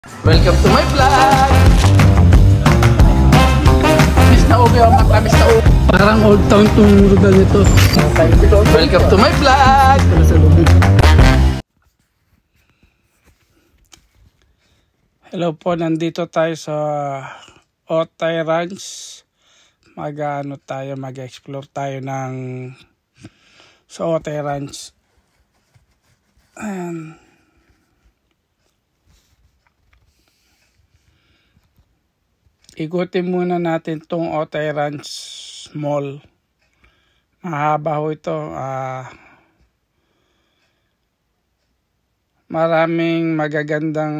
Welcome to my vlog! Miss na ubi ang mata, miss na ubi. Parang old town tong lugar nito. Welcome to my vlog! Hello po, nandito tayo sa Otay Ranch. Mag-explore tayo ng sa Otay Ranch. Ayan. Ikutin muna natin tong Otay Ranch Mall. Mahaba ho ito. Maraming magagandang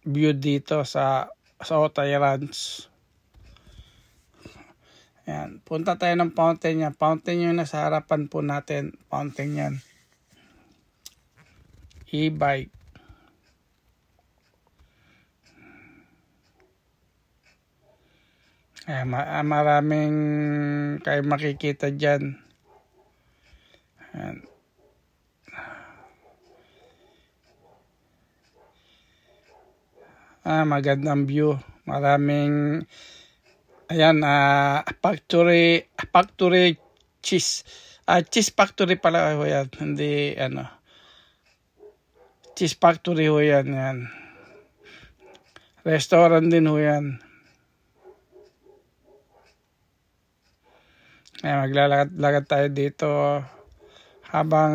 view dito sa Otay Ranch. Ayan. Punta tayo ng fountain niya. Fountain yung nasa harapan po natin. Fountain yan. E-bike. Maraming kayo makikita dyan. Ayan. Magandang view. Maraming ayan, factory cheese. Cheese factory pala ho yan. Hindi cheese factory ho yan. Yan. Restaurant din ho yan. Maglalakad tayo dito habang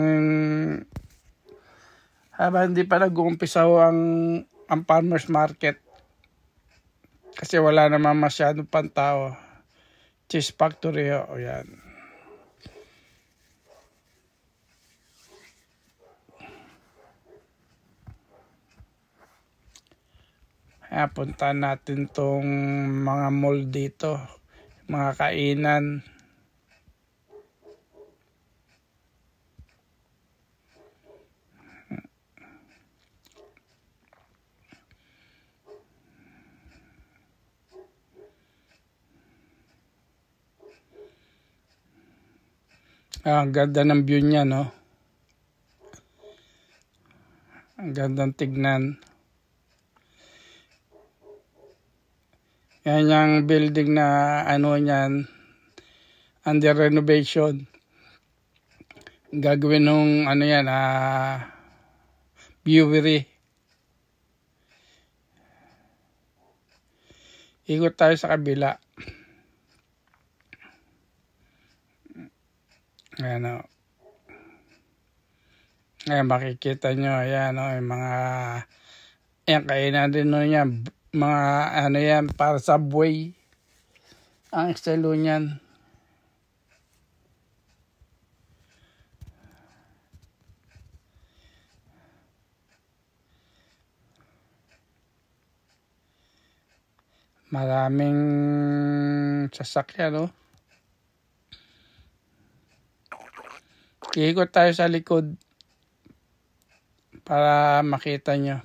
hindi pa nag-uumpisa ang farmers market kasi wala naman masyadong pantao. Cheese factory o yan. Punta natin tong mga mall dito, mga kainan. Ang ganda ng view niya, no? Ang gandang tignan. Yan yung building na niyan, under renovation. Gagawin nung yan, brewery. Ikot tayo sa kabila. Ayan o. Ayan, makikita nyo. Ayan o, yung mga ayan, kainan din o yan. Mga yan, para Subway. Ang estilo nyan. Maraming sasakyan o. Ikot tayo sa likod para makita nyo.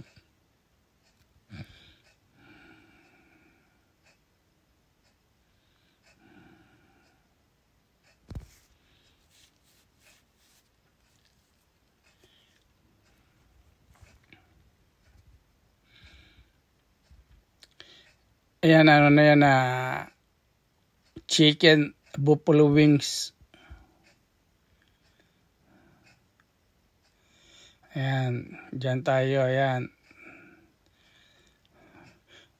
Ayan, na yan, chicken, buffalo wings. Ayan, dyan tayo, ayan.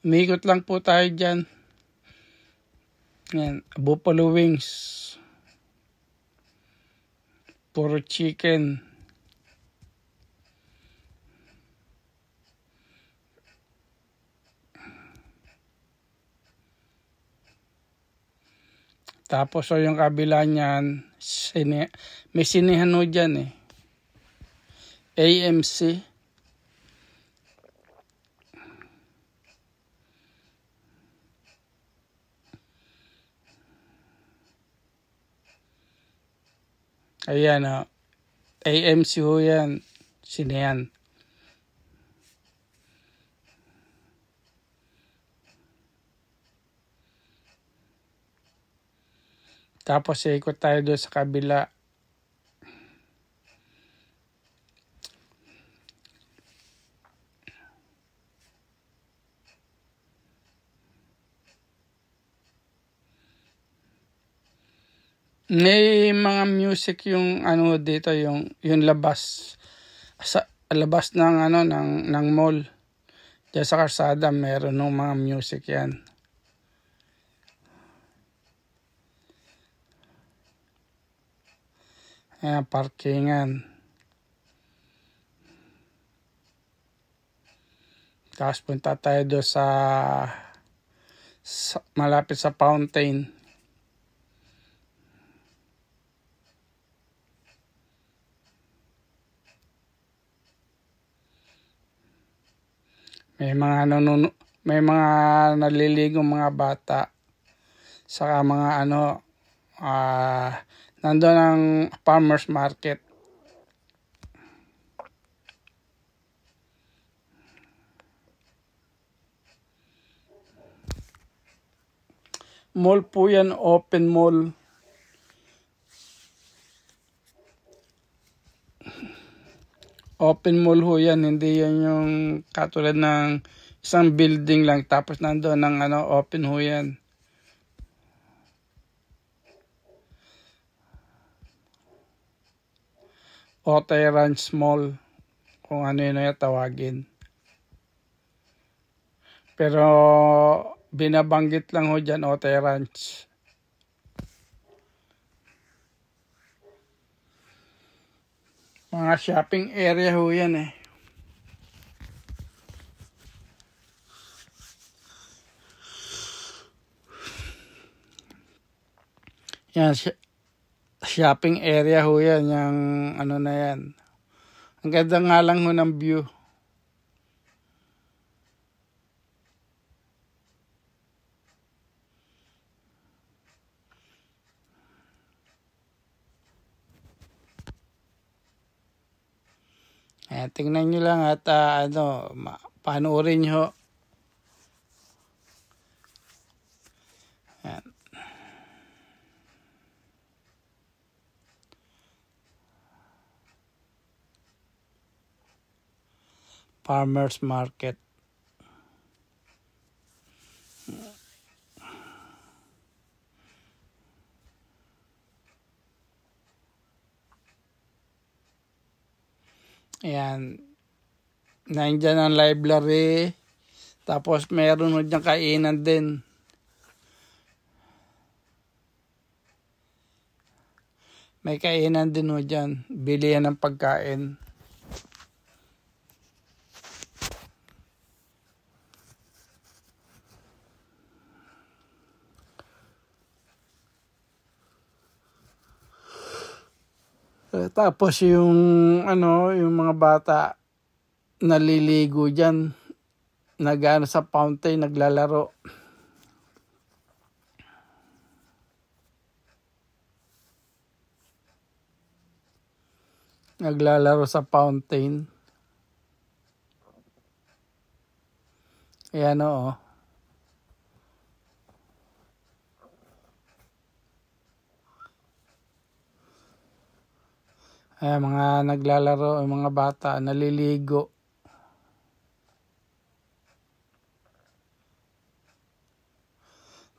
Umikot lang po tayo dyan. Ayan, buffalo wings. Puro chicken. Tapos yung kabila niyan, may sinihan ho dyan eh. AMC. Ayan o. AMC ho yan. Sinihan. Tapos ikot tayo doon sa kabila. May mga music yung ano dito, yung labas sa labas ng ano ng mall. Diyan sa kalsada meron ng mga music yan. Ayan, parkingan. Tapos punta tayo doon sa malapit sa fountain. May mga naliligong mga bata. Saka mga ano, nandoon ang farmers market. Mall po yan, open mall. Open mall ho yan, hindi yan yung katulad ng isang building lang tapos nandoon ang ano, open ho yan. Otay Ranch Mall, kung ano yun yung tawagin. Pero binabanggit lang ho dyan, Otay Ranch. Mga shopping area ho yan eh. Yan, shopping area ho yan, yung ano na yan. Ang ganda nga lang ho ng view. Tingnan nyo lang at panoorin nyo. Ayan. Farmers Market. Ayan. Nandiyan ang library. Tapos meron mo dyan kainan din. May kainan din mo dyan. Bilihan ng pagkain. Tapos yung mga bata naliligo diyan, nagano sa fountain, naglalaro. Naglalaro sa fountain. Ayan o. Ayan, mga naglalaro, mga bata, naliligo.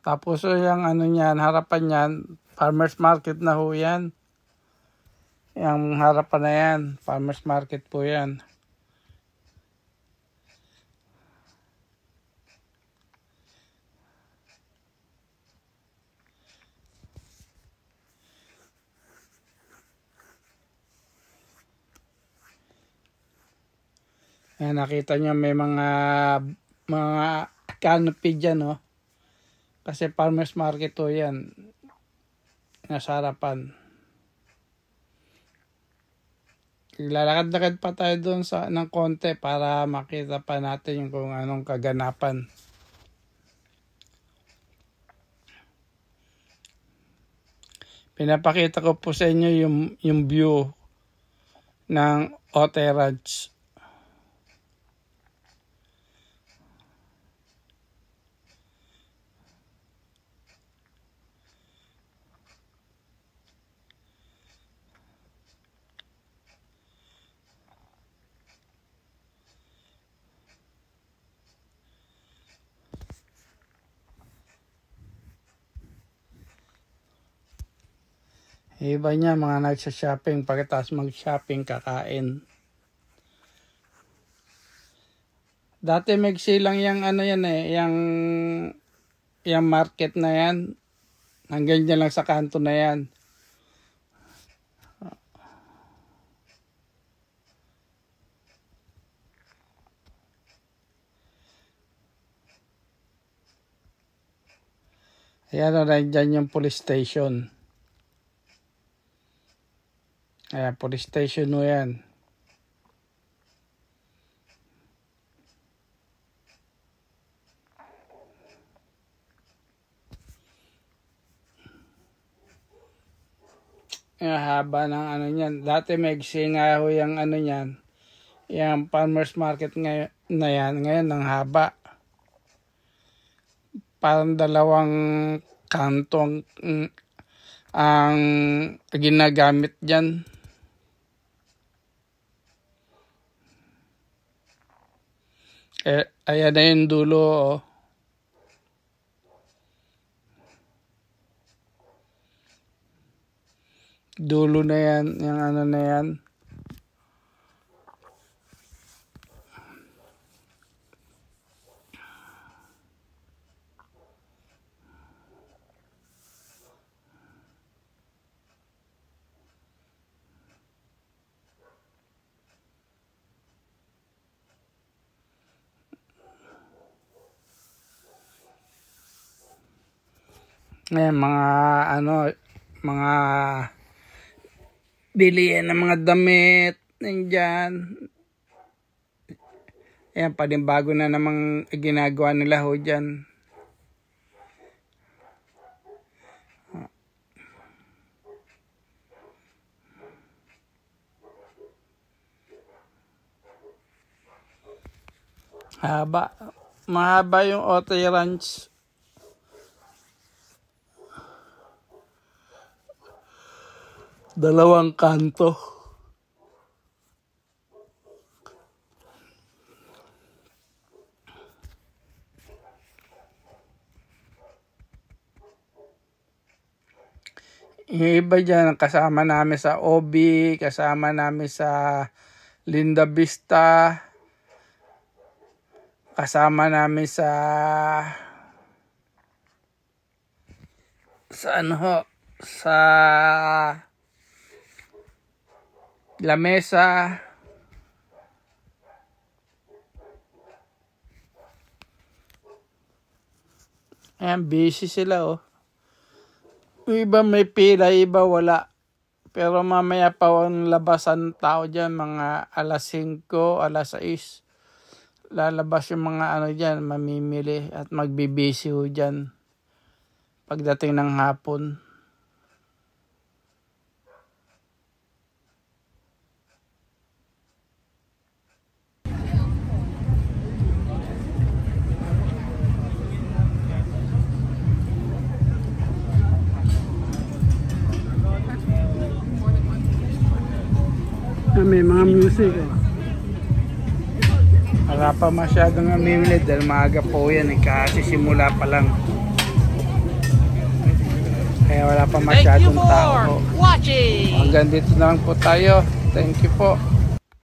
Tapos yung harapan niyan, farmers market na ho yan. Yung harapan na yan, farmers market po yan. Ayan, nakita nyo may mga canopy dyan, no? Kasi farmers market to yan. Nasa harapan. Lalakad-lakad pa tayo doon ng konti para makita pa natin yung kung anong kaganapan. Pinapakita ko po sa inyo yung view ng Otay Ranch. Iba niya, mga nagsa-shopping, pagkatapos mag-shopping, kakain. Dati magsi lang yung ano yan eh, yung market na yan. Hanggang dyan lang sa kanto na yan. Ayan o, dyan yung police station. Ayan, police station o yan. Yung haba ng ano niyan. Dati may nga ho yung ano niyan. Yung farmers market na yan. Ngayon ang haba. Parang dalawang kanto ang ginagamit dyan. Ayan na yung dulo. Oh. Dulo na yan. Yung ano na yan. Ayan, mga ano, mga bilihan ng mga damit nandyan. Ayan, panimbago na namang ginagawa nila ho dyan. Mahaba yung Otay Ranch. Dalawang kanto. Yung iba dyan, kasama namin sa Obi, kasama namin sa Linda Vista, kasama namin sa ano ho, sa La Mesa. Ayan, busy sila oh. Iba may pila, iba wala. Pero mamaya pa ang labasan tao dyan, mga alas 5, alas 6. Lalabas yung mga ano dyan, mamimili at magbibisi ho dyan pagdating ng hapon. May mga music oh. Wala pa masyadong namimili dahil maaga po yan eh, kasi simula pa lang. Kaya wala pa masyadong tao. Hanggang dito na lang po tayo. Thank you po.